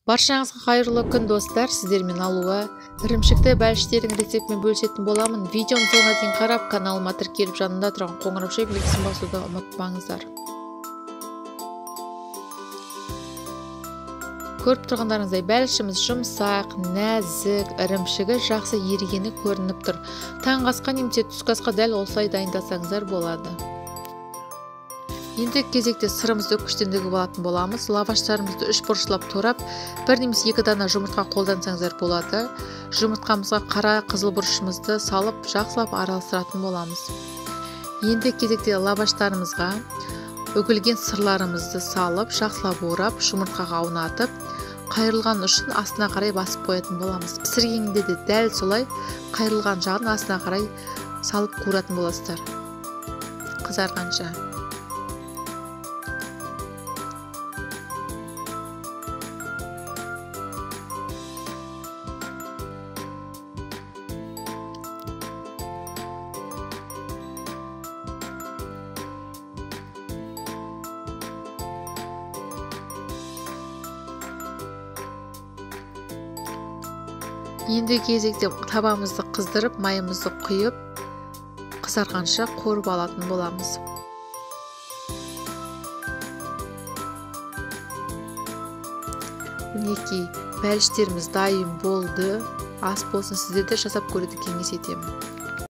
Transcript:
Баршаңызға қайырлы күн достар, сіздермен алуа. Ірімшікті бәліштердің рецептімен бөлісетін боламын. Видеоны соңына дейін қарап, каналыма тіркеліп жанында тұрған қоңырау жайып белгісін басуды ұмытпаңыздар. Көріп тұрғандарыңыздай бәлішіміз жұмсақ, нәзік, ірімшігі жақсы ерігені көрініп тұр. Таңғы асқа немесе түскі асқа дәл осылай дайындасаңыздар болады. Енді кезекте сырымызды күштендігі болатын боламыз. Лаваштарымызды 3 бұрышлап турап, бір немесе 2 дана жұмыртқа қолдансаңыздар болады. Жұмыртқамызға қара қызыл бұрышымызды салып, жақсылап араластыратын боламыз. Енді кезекте лаваштарымызға үгілген сырларымызды салып, жақсылап орап, жұмыртқаға аунатып, қайырылған ұшын астына қарай басып қоятын боламыз. Пісіргенде де дәл солай қайырылған жағын астына қарай салып қуыратын боласыздар, қызарғанша. Енді кезекте табамызды қыздырып, майымызды құйып, қызарғанша қуырып алатын боламыз. Мінекей, бәліштеріміз дайын болды. Ас болсын, сіздерді жасап көруді кеңес етемін.